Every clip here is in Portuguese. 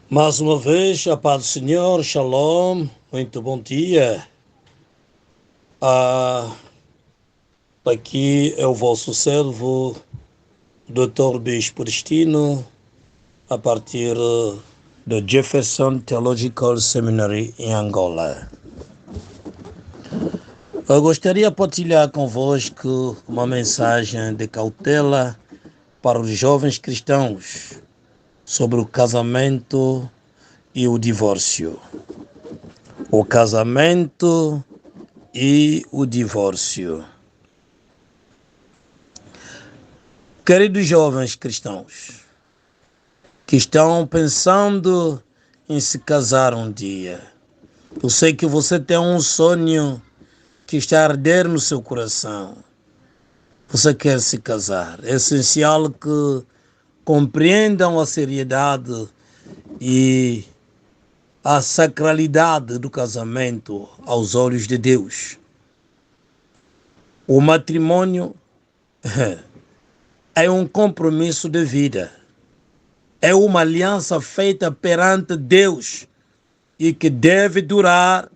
Mais uma vez, a paz do Senhor, Shalom, muito bom dia. Ah, Aqui é o vosso servo, Dr. Bispo Destino, a partir do Jefferson Theological Seminary em Angola. Eu gostaria de partilhar convosco uma mensagem de cautela para os jovens cristãos sobre o casamento e o divórcio. O casamento e o divórcio. Queridos jovens cristãos que estão pensando em se casar um dia, eu sei que você tem um sonho que está a arder no seu coração. Você quer se casar. É essencial que compreendam a seriedade e a sacralidade do casamento aos olhos de Deus. O matrimônio é um compromisso de vida. É uma aliança feita perante Deus e que deve durar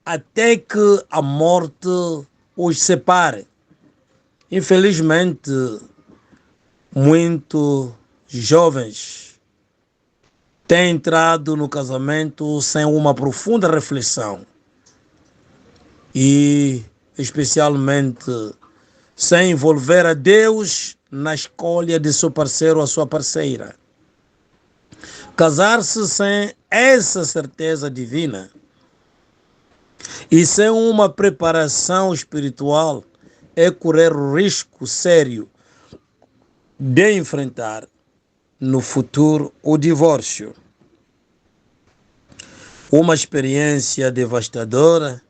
até que a morte os separe. Infelizmente, muitos jovens têm entrado no casamento sem uma profunda reflexão e, especialmente, sem envolver a Deus na escolha de seu parceiro ou sua parceira. Casar-se sem essa certeza divina e sem uma preparação espiritual é correr o risco sério de enfrentar no futuro o divórcio. Uma experiência devastadora,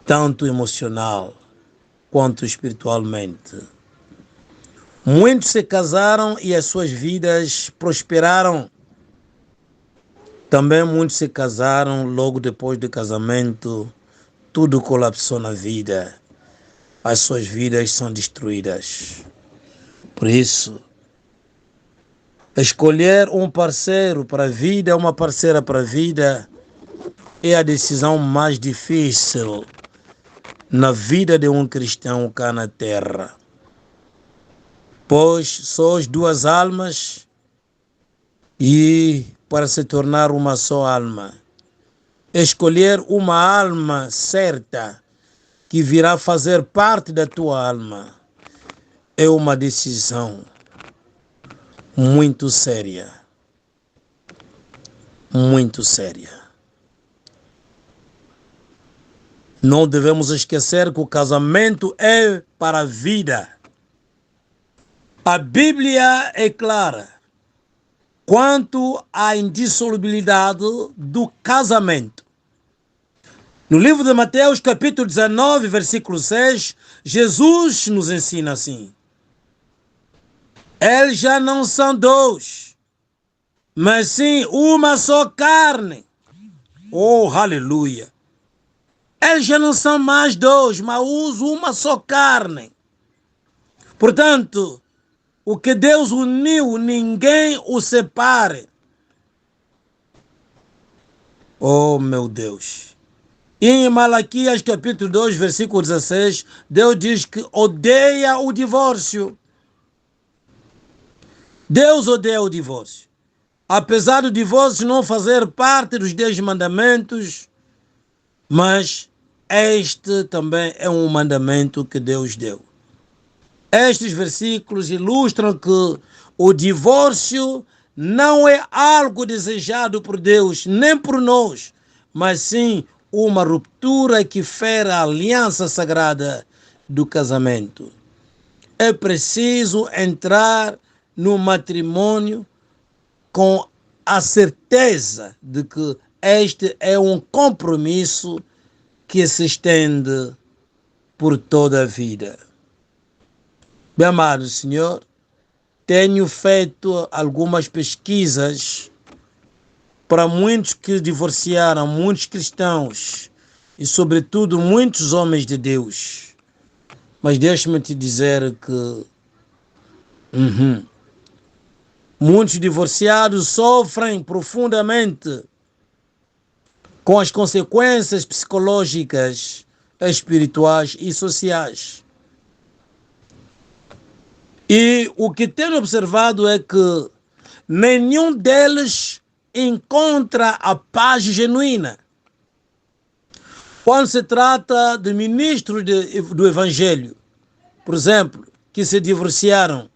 tanto emocional quanto espiritualmente. Muitos se casaram e as suas vidas prosperaram. Também muitos se casaram logo depois do casamento, tudo colapsou na vida. As suas vidas são destruídas. Por isso, escolher um parceiro para a vida, uma parceira para a vida, é a decisão mais difícil na vida de um cristão cá na terra. Pois sois duas almas e para se tornar uma só alma, escolher uma alma certa que virá fazer parte da tua alma é uma decisão muito séria. Muito séria. Não devemos esquecer que o casamento é para a vida. A Bíblia é clara quanto à indissolubilidade do casamento. No livro de Mateus, capítulo 19, versículo 6, Jesus nos ensina assim: eles já não são dois, mas sim uma só carne. Oh, aleluia! Eles já não são mais dois, mas uma só carne. Portanto, o que Deus uniu, ninguém o separe. Oh, meu Deus! Em Malaquias capítulo 2, versículo 16, Deus diz que odeia o divórcio. Deus odeia o divórcio. Apesar do divórcio não fazer parte dos 10 mandamentos, mas este também é um mandamento que Deus deu. Estes versículos ilustram que o divórcio não é algo desejado por Deus, nem por nós, mas sim uma ruptura que fere a aliança sagrada do casamento. É preciso entrar no matrimônio com a certeza de que este é um compromisso que se estende por toda a vida. Bem amado Senhor, tenho feito algumas pesquisas para muitos que divorciaram, muitos cristãos e, sobretudo, muitos homens de Deus. Mas deixa-me te dizer que Muitos divorciados sofrem profundamente com as consequências psicológicas, espirituais e sociais. E o que tenho observado é que nenhum deles encontra a paz genuína. Quando se trata de ministros do Evangelho, por exemplo, que se divorciaram,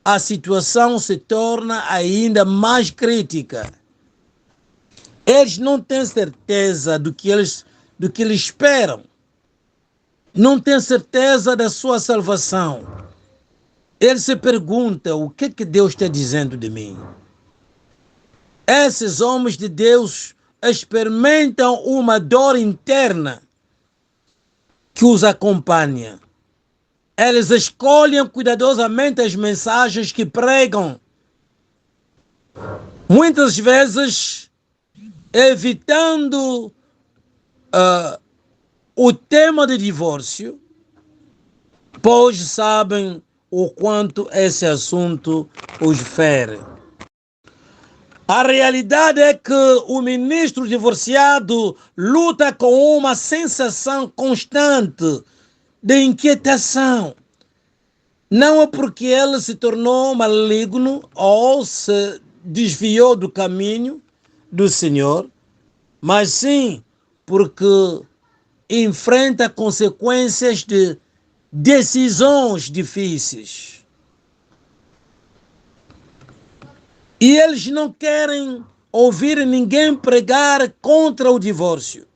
a situação se torna ainda mais crítica. Eles não têm certeza do que eles esperam. Não têm certeza da sua salvação. Eles se perguntam o que Deus está dizendo de mim. Esses homens de Deus experimentam uma dor interna que os acompanha. Eles escolhem cuidadosamente as mensagens que pregam. Muitas vezes evitando o tema de divórcio, pois sabem o quanto esse assunto os fere. A realidade é que o ministro divorciado luta com uma sensação constante de inquietação. Não é porque ele se tornou maligno ou se desviou do caminho do Senhor, mas sim porque enfrenta consequências de decisões difíceis. E eles não querem ouvir ninguém pregar contra o divórcio.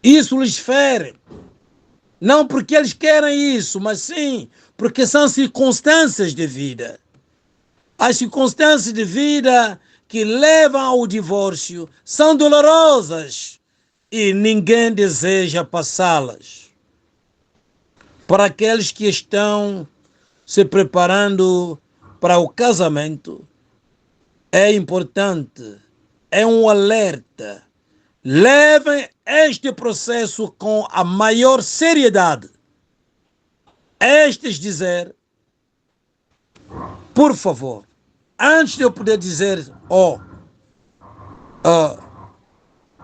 Isso lhes fere. Não porque eles querem isso, mas sim porque são circunstâncias de vida. As circunstâncias de vida que levam ao divórcio são dolorosas e ninguém deseja passá-las. Para aqueles que estão se preparando para o casamento, é importante, é um alerta. Levem este processo com a maior seriedade. Estes dizer, por favor, antes de eu poder dizer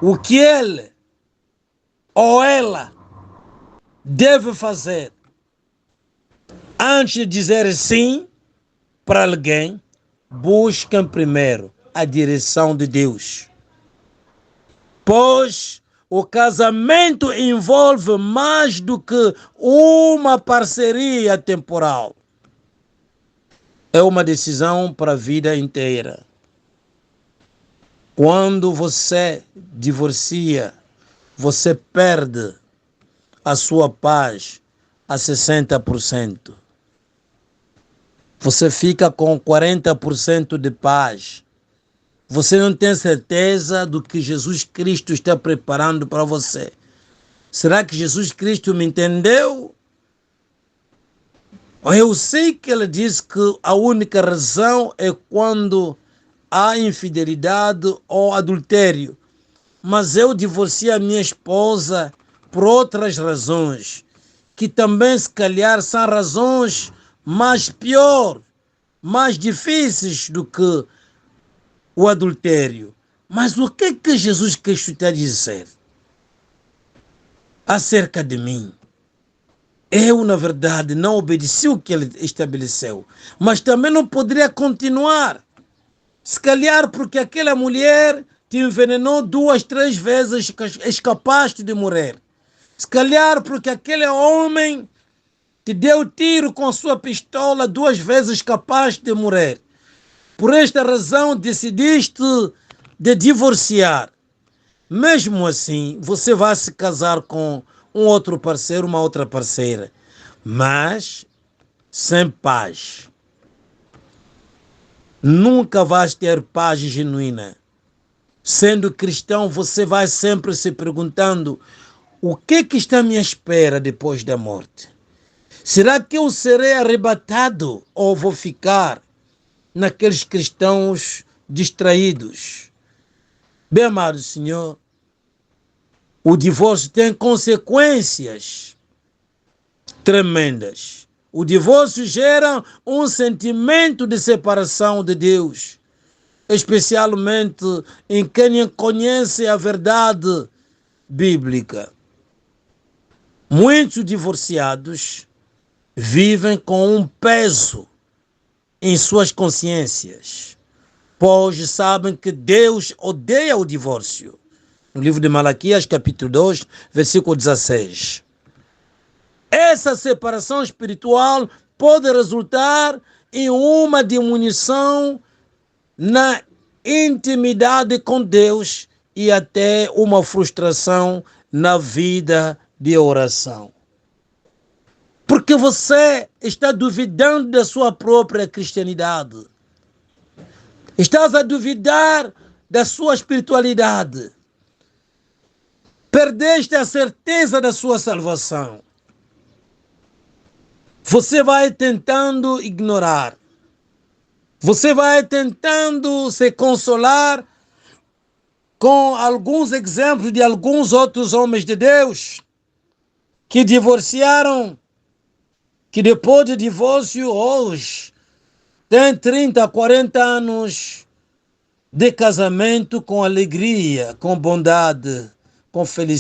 o que ele ou ela deve fazer, antes de dizer sim para alguém, busquem primeiro a direção de Deus. Pois o casamento envolve mais do que uma parceria temporal. É uma decisão para a vida inteira. Quando você divorcia, você perde a sua paz a 60%. Você fica com 40% de paz. Você não tem certeza do que Jesus Cristo está preparando para você. Será que Jesus Cristo me entendeu? Eu sei que ele diz que a única razão é quando há infidelidade ou adultério. Mas eu divorciei a minha esposa por outras razões, que também se calhar são razões mais piores, mais difíceis do que o adultério. Mas o que Jesus Cristo está a dizer acerca de mim? Eu, na verdade, não obedeci o que ele estabeleceu, mas também não poderia continuar. Se calhar porque aquela mulher te envenenou 2, 3 vezes, escapaste de morrer. Se calhar porque aquele homem te deu tiro com sua pistola 2 vezes, escapaste de morrer. Por esta razão decidiste de divorciar. Mesmo assim, você vai se casar com um outro parceiro, uma outra parceira, mas sem paz. Nunca vais ter paz genuína. Sendo cristão, você vai sempre se perguntando: o que está à minha espera depois da morte? Será que eu serei arrebatado ou vou ficar naqueles cristãos distraídos? Bem, amado Senhor, o divórcio tem consequências tremendas. O divórcio gera um sentimento de separação de Deus, especialmente em quem conhece a verdade bíblica. Muitos divorciados vivem com um peso em suas consciências, pois sabem que Deus odeia o divórcio. No livro de Malaquias, capítulo 2, versículo 16. Essa separação espiritual pode resultar em uma diminuição na intimidade com Deus e até uma frustração na vida de oração. Porque você está duvidando da sua própria cristianidade. Estás a duvidar da sua espiritualidade. Perdeste a certeza da sua salvação. Você vai tentando ignorar. Você vai tentando se consolar com alguns exemplos de alguns outros homens de Deus que divorciaram, que depois de divórcio hoje têm 30, 40 anos de casamento com alegria, com bondade, com felicidade.